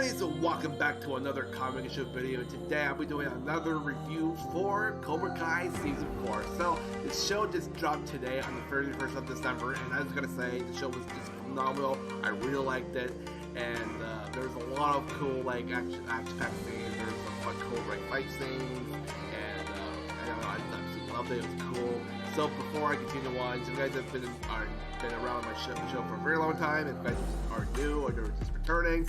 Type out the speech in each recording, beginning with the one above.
guys, welcome back to another comic show video. Today I'll be doing another review for Cobra Kai Season 4. So, this show just dropped today on the 31st of December, and I was gonna say, the show was just phenomenal. I really liked it, and there's a lot of cool, like, action-packed scenes. There's some fun Cobra fight scenes, and I don't know, I absolutely loved it. It was cool. So, before I continue on, so you guys have been around my show for a very long time, and if you guys are new or you're just returning,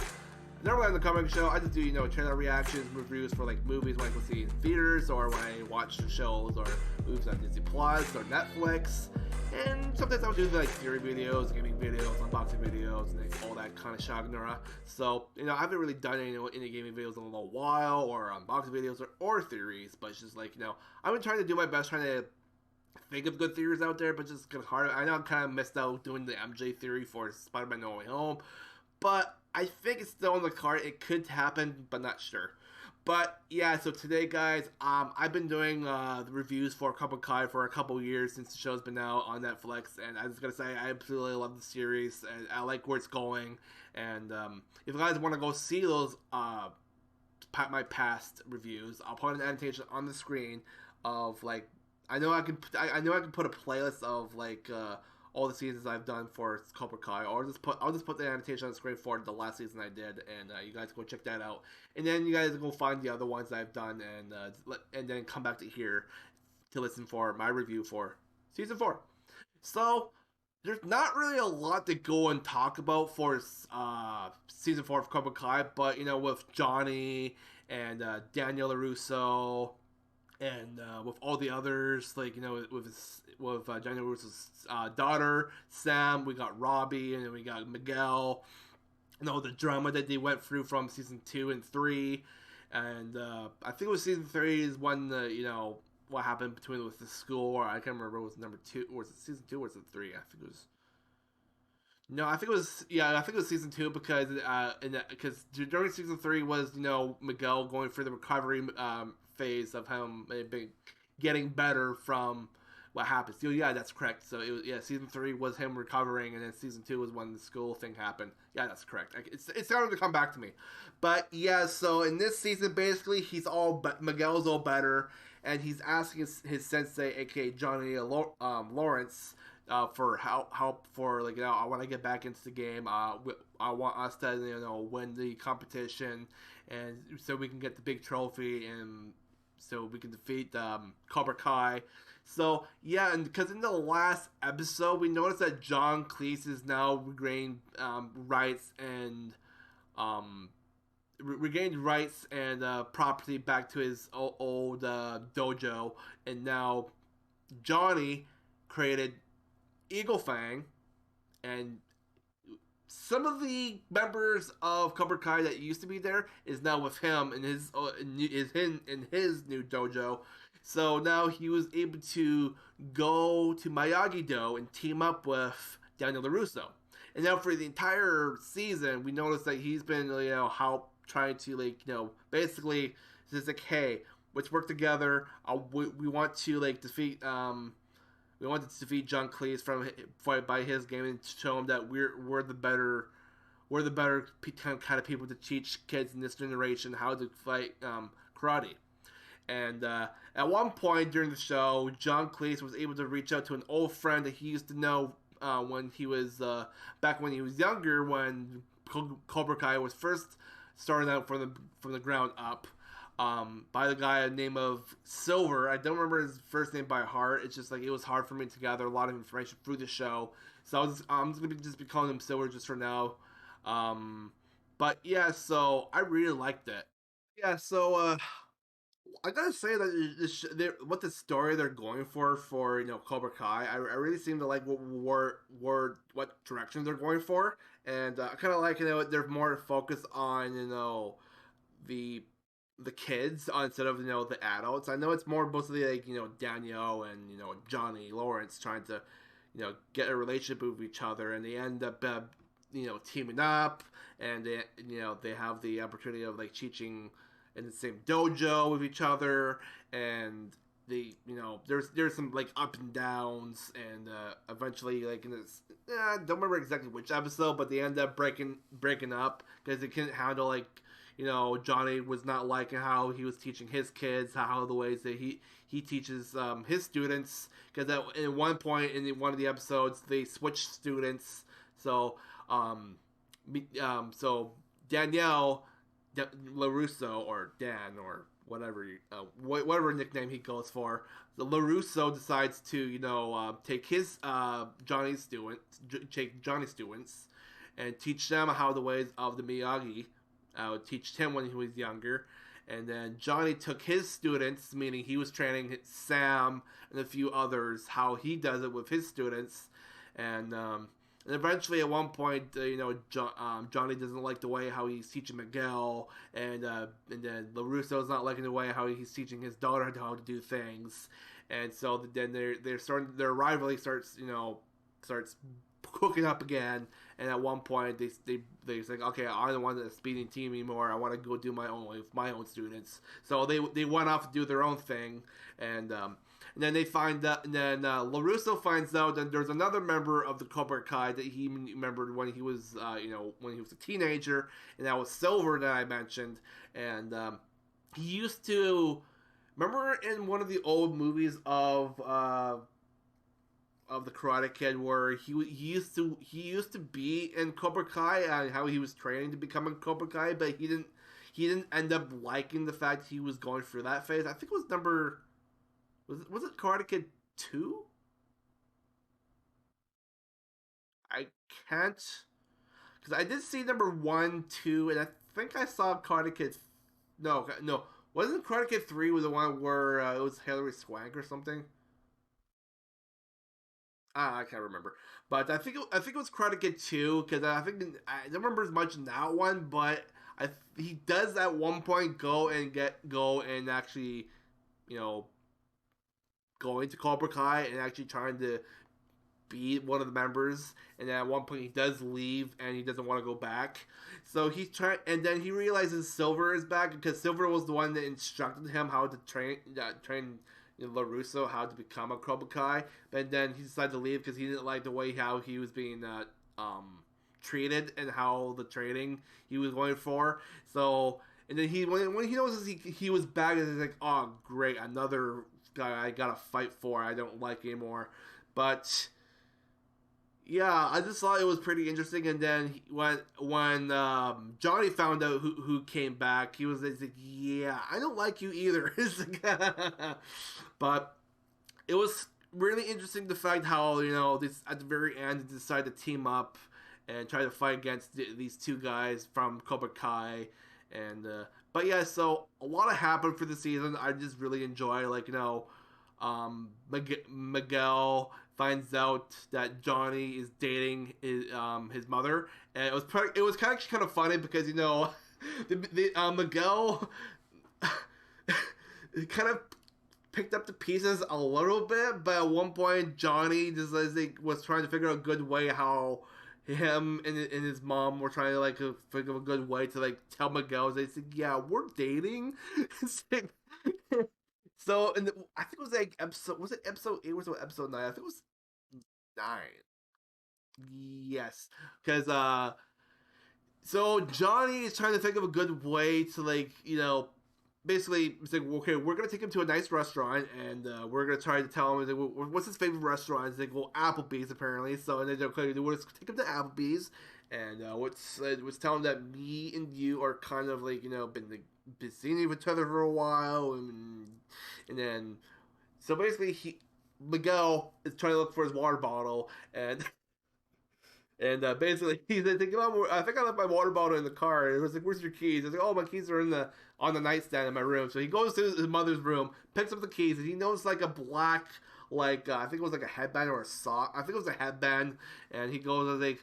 normally on the comic show, I just do, trailer reactions, reviews for, like, movies when I go see in theaters, or when I watch the shows, or movies on Disney Plus, or Netflix, and sometimes I'll do, like, theory videos, gaming videos, unboxing videos, and all that kind of genre. So, I haven't really done any gaming videos in a little while, or unboxing videos, or theories, but it's just, like, I've been trying to do my best, trying to think of good theories out there, but just kind of hard. I know I kind of missed out doing the MJ theory for Spider-Man No Way Home, but I think it's still on the card. It could happen, but not sure. But yeah, so today, guys, I've been doing the reviews for Cobra Kai for a couple years since the show's been out on Netflix, and I was gonna say I absolutely love the series, and I like where it's going. And if you guys want to go see those my past reviews, I'll put an annotation on the screen of, like, I know I can put a playlist of, like, all the seasons I've done for Cobra Kai, or I'll just put the annotation on the screen for the last season I did, and you guys go check that out, and then you guys go find the other ones I've done, and then come back to here to listen for my review for season 4. So there's not really a lot to go and talk about for season 4 of Cobra Kai, but with Johnny and Daniel LaRusso, and with all the others, like, with Daniel Russo's daughter, Sam, we got Robbie, and then we got Miguel, the drama that they went through from season 2 and 3, and I think it was season 3 is when what happened between with the school, or I can't remember, it was number 2, or was it season 2 or was it 3? I think it was. No, I think it was season 2, because during season 3 was Miguel going through the recovery phase of him getting better from what happened. So yeah, that's correct. So it was, season 3 was him recovering, and then season 2 was when the school thing happened. Yeah, that's correct. It's starting to come back to me. But yeah, so in this season, basically, Miguel's all better, and he's asking his sensei, aka Johnny Lawrence, for help for, like, I want to get back into the game. I want us to win the competition, and so we can get the big trophy, and so we can defeat Cobra Kai. So yeah, and because in the last episode we noticed that John Cleese is now regained rights and property back to his old dojo, and now Johnny created Eagle Fang, and some of the members of Cobra Kai that used to be there is now with him in his new dojo. So now he was able to go to Miyagi-Do and team up with Daniel LaRusso. And now for the entire season, we noticed that he's been help trying to, like, basically just like, hey, let's work together. We want to, like, defeat we wanted to defeat John Cleese by his game, and show him that we're the better kind of people to teach kids in this generation how to fight karate. And at one point during the show, John Cleese was able to reach out to an old friend that he used to know when he was back when he was younger, when Cobra Kai was first starting out from the ground up. By the guy named of Silver. I don't remember his first name by heart. It's just, like, it was hard for me to gather a lot of information through the show. So I'm just going to be calling him Silver just for now. But yeah, so I really liked it. Yeah, so I gotta say that what the story they're going for Cobra Kai, I really seem to like what direction they're going for, and I kind of like they're more focused on the kids instead of the adults. I know it's more mostly like Daniel and Johnny Lawrence trying to get a relationship with each other, and they end up teaming up, and they have the opportunity of, like, teaching in the same dojo with each other, and there's some like up and downs, and eventually like in this, don't remember exactly which episode, but they end up breaking up because they couldn't handle like Johnny was not liking how he was teaching his kids, how the ways that he teaches his students, because at one point in one of the episodes they switched students. So so Danielle LaRusso, or Dan, or whatever nickname he goes for, the LaRusso decides to take his take Johnny's students and teach them how the ways of the Miyagi. Teach him when he was younger. And then Johnny took his students, meaning he was training Sam and a few others, how he does it with his students. And eventually, at one point, Johnny doesn't like the way how he's teaching Miguel, and then LaRusso's not liking the way how he's teaching his daughter how to do things, and so then their rivalry starts cooking up again. And at one point, they say, okay, I don't want a speeding team anymore. I want to go do my own way with my own students. So they went off to do their own thing, and then they find out. And then LaRusso finds out that there's another member of the Cobra Kai that he remembered when he was when he was a teenager, and that was Silver that I mentioned. And he used to remember in one of the old movies of the Karate Kid, where he used to be in Cobra Kai, and how he was training to become a Cobra Kai, but he didn't end up liking the fact he was going through that phase. I think it was it Karate Kid 2? I can't, because I did see number 1, 2, and I think I saw Karate Kid. No, wasn't Karate Kid 3 was the one where it was Hilary Swank or something? I can't remember, but I think it was Karate Kid 2, because I don't remember as much in that one, but he does at one point go and actually, going to Cobra Kai and actually trying to be one of the members, and then at one point he does leave and he doesn't want to go back. So he's trying, and then he realizes Silver is back, because Silver was the one that instructed him how to train LaRusso how to become a Cobra Kai. And then he decided to leave because he didn't like the way how he was being treated and how the training he was going for. So, and then when he notices he was back, and he's like, oh great, another guy I gotta fight for, I don't like anymore. But yeah, I just thought it was pretty interesting. And then when Johnny found out who came back, he was like, yeah, I don't like you either. But it was really interesting, the fact how this at the very end they decided to team up and try to fight against these two guys from Cobra Kai. And but yeah, so a lot happened for the season. I just really enjoy, like, Miguel finds out that Johnny is dating his mother, and it was kind of funny because Miguel kind of picked up the pieces a little bit, but at one point Johnny just was trying to figure out a good way how him and his mom were trying to figure out a good way to tell Miguel. They said, yeah, we're dating. So, and I think it was was it episode 8 or was it episode 9? I think it was 9. Yes, because so Johnny is trying to think of a good way to basically it's like, okay, we're gonna take him to a nice restaurant, and we're gonna try to tell him, what's his favorite restaurant. It's like, well, Applebee's apparently. So, and then okay, we'll take him to Applebee's, and let's tell him that me and you are kind of been seeing each other for a while, and then so basically Miguel is trying to look for his water bottle, and basically he's like, I think I left my water bottle in the car. And it was like, where's your keys? I was like, oh, my keys are on the nightstand in my room. So he goes to his mother's room, picks up the keys, and he knows a black, I think it was a headband or a sock. I think it was a headband, and he goes,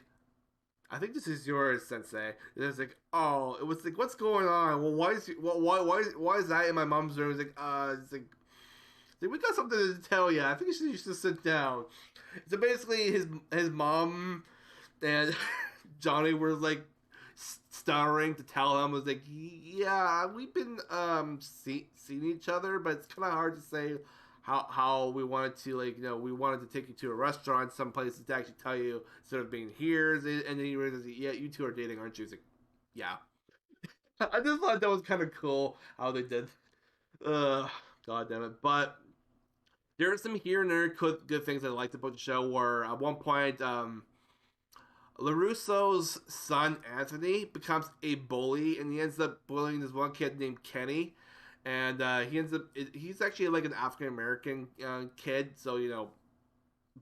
I think this is yours, Sensei. And it's like, oh, it was like, what's going on? Well, why is that in my mom's room? It's like, we got something to tell you. I think you should sit down. So basically, his mom and Johnny were stuttering to tell him. Was like, yeah, we've been seeing each other, but it's kind of hard to say how we wanted to, like, we wanted to take you to a restaurant, some places to actually tell you instead of being here, and then he realizes, yeah, you two are dating, aren't you? He's like, yeah. I just thought that was kind of cool how they did. Uh, God damn it. But there are some here and there good things I liked about the show. Where at one point, Larusso's son Anthony becomes a bully, and he ends up bullying this one kid named Kenny, and he ends up he's actually like an African American kid, so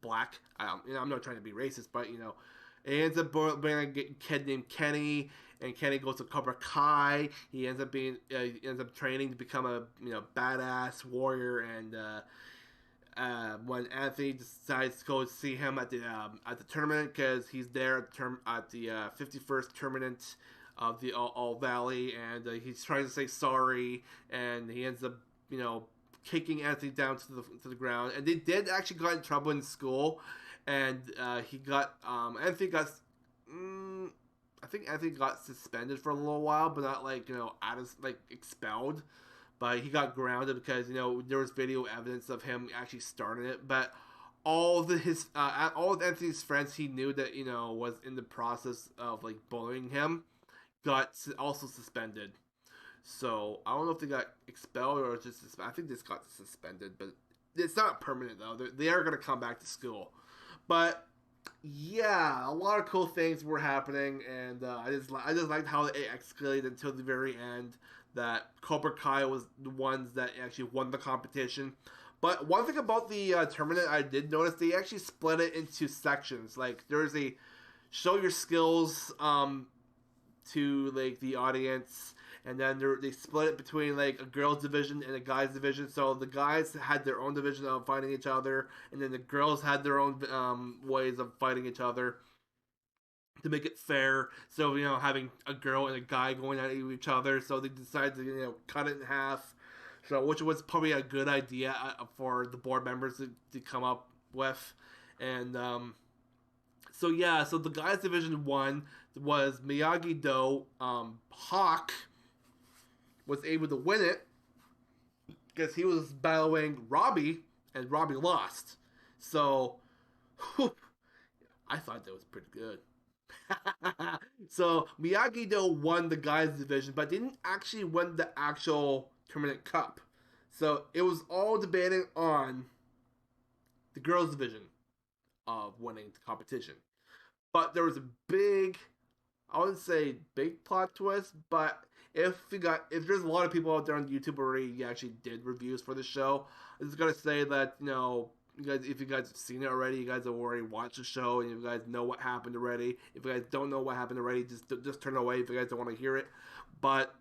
black. I'm not trying to be racist, but he ends up bullying a kid named Kenny, and Kenny goes to Cobra Kai. He ends up training to become a badass warrior, and when Anthony decides to go see him at the tournament because he's there at the 51st tournament of the All Valley, and he's trying to say sorry, and he ends up kicking Anthony down to the ground, and they did actually got in trouble in school, and he got Anthony got. I think Anthony got suspended for a little while, but not like out of like expelled, but he got grounded because there was video evidence of him actually starting it. But all of Anthony's friends he knew that was in the process of like bullying him got also suspended. So I don't know if they got expelled or just I think this got suspended, but it's not permanent though. They are going to come back to school, but yeah, a lot of cool things were happening, and I just liked how it escalated until the very end. That Cobra Kai was the ones that actually won the competition. But one thing about the tournament I did notice, they actually split it into sections. Like there's a show your skills to like the audience, and then they split it between like a girls division and a guys division. So the guys had their own division of fighting each other, and then the girls had their own ways of fighting each other to make it fair. So having a girl and a guy going at each other, so they decided to cut it in half. So which was probably a good idea for the board members to come up with, and so yeah, so the guys division one was Miyagi Do. Hawk was able to win it because he was battling Robbie, and Robbie lost. So whew, I thought that was pretty good. So Miyagi Do won the guys division, but didn't actually win the actual tournament cup. So it was all debating on the girls division of winning the competition. But there was a big, I wouldn't say big plot twist, but if there's a lot of people out there on YouTube already actually did reviews for the show, I just gotta say that you guys, if you guys have seen it already, you guys have already watched the show, and you guys know what happened already. If you guys don't know what happened already, just turn away if you guys don't want to hear it. But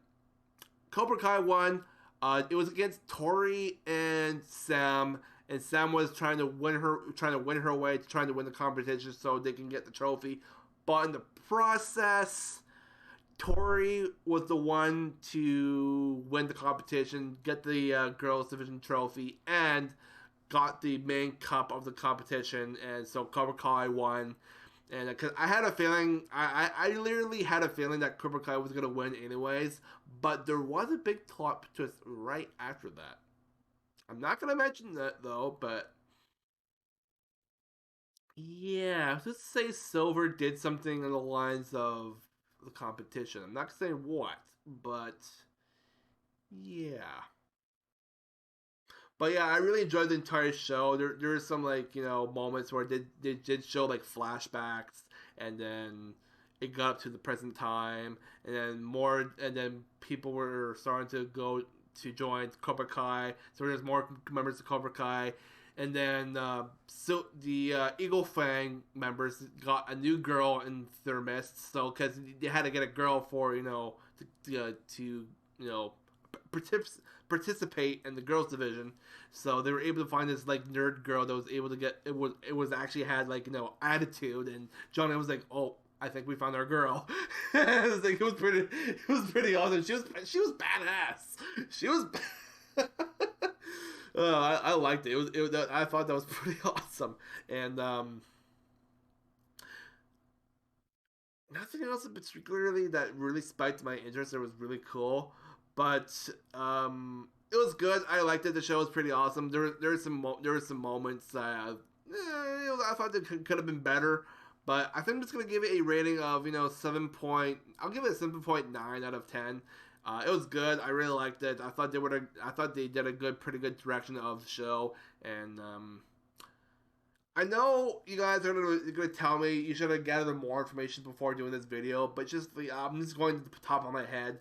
Cobra Kai won. It was against Tori and Sam, and Sam was trying to win her way, trying to win the competition so they can get the trophy. But in the process, Tori was the one to win the competition, get the girls division trophy, and got the main cup of the competition. And so Cobra Kai won. And because I had a feeling, I literally had a feeling that Cobra Kai was going to win anyways, but there was a big plot twist right after that. I'm not going to mention that though, but yeah, let's say Silver did something on the lines of the competition. I'm not saying what, but yeah. But yeah, I really enjoyed the entire show. There's some like moments where they did show like flashbacks, and then it got up to the present time, and then people were starting to go to join Cobra Kai. So there's more members of Cobra Kai, and then so the Eagle Fang members got a new girl in their midst. So because they had to get a girl for to participate in the girls division, so they were able to find this like nerd girl that was able to get it was actually had like attitude, and Johnny was like, oh, I think we found our girl. It was like it was pretty awesome. She was badass. She was I liked it. I thought that was pretty awesome. And nothing else particularly that really spiked my interest. It was really cool. but it was good. I liked it. The show was pretty awesome. There were some moments I thought it could have been better, but I think I'm just gonna give it a rating of 7 point. I'll give it a 7.9 out of 10. It was good. I really liked it. I thought they did a pretty good direction of the show, and I know you guys are gonna tell me you should have gathered more information before doing this video, but I'm just going to the top of my head.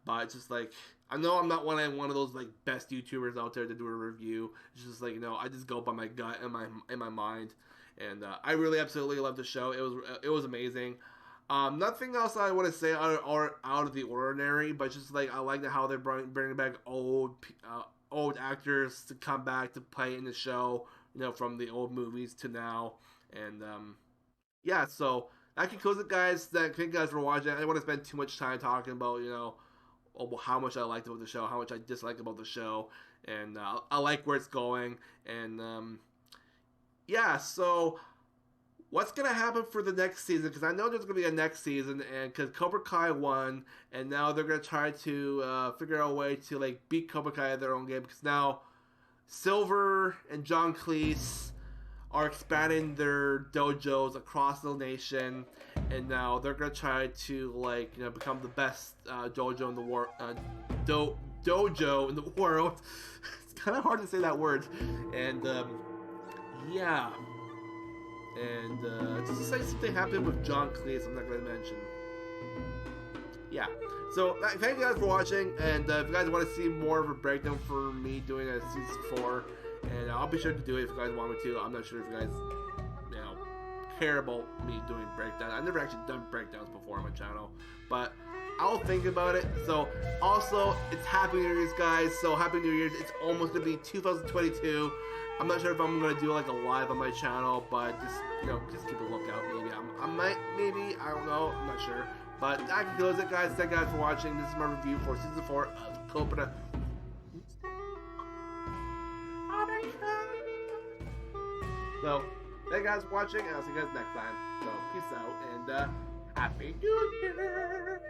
But it's just like, I know I'm not one of those like best YouTubers out there to do a review. It's just like, I just go by my gut and my mind, and I really absolutely love the show. It was amazing. Nothing else I want to say out of the ordinary, but just like I like how they're bringing back old actors to come back to play in the show. From the old movies to now, and yeah. So that concludes it, guys. Thank you guys for watching. I don't want to spend too much time talking about how much I liked about the show, how much I disliked about the show, and I like where it's going, and yeah. So what's gonna happen for the next season? Because I know there's gonna be a next season, and because Cobra Kai won, and now they're gonna try to figure out a way to like beat Cobra Kai at their own game, because now Silver and John Cleese are expanding their dojos across the nation, and now they're gonna try to become the best dojo in the world. Dojo in the world. It's kind of hard to say that word, and yeah. And just to say something happened with John Cleese, I'm not gonna mention. Yeah. So, thank you guys for watching, and if you guys want to see more of a breakdown for me doing a season 4, and I'll be sure to do it if you guys want me to. I'm not sure if you guys, care about me doing breakdowns. I've never actually done breakdowns before on my channel, but I'll think about it. So, also, it's Happy New Year's, guys. So, Happy New Year's. It's almost going to be 2022. I'm not sure if I'm going to do, like, a live on my channel, but just keep a lookout, maybe. I might, maybe. I don't know. I'm not sure. But that concludes it, guys. Thank you guys for watching. This is my review for Season 4 of Cobra. So, thank you guys for watching, and I'll see you guys next time. So, peace out, and Happy New Year!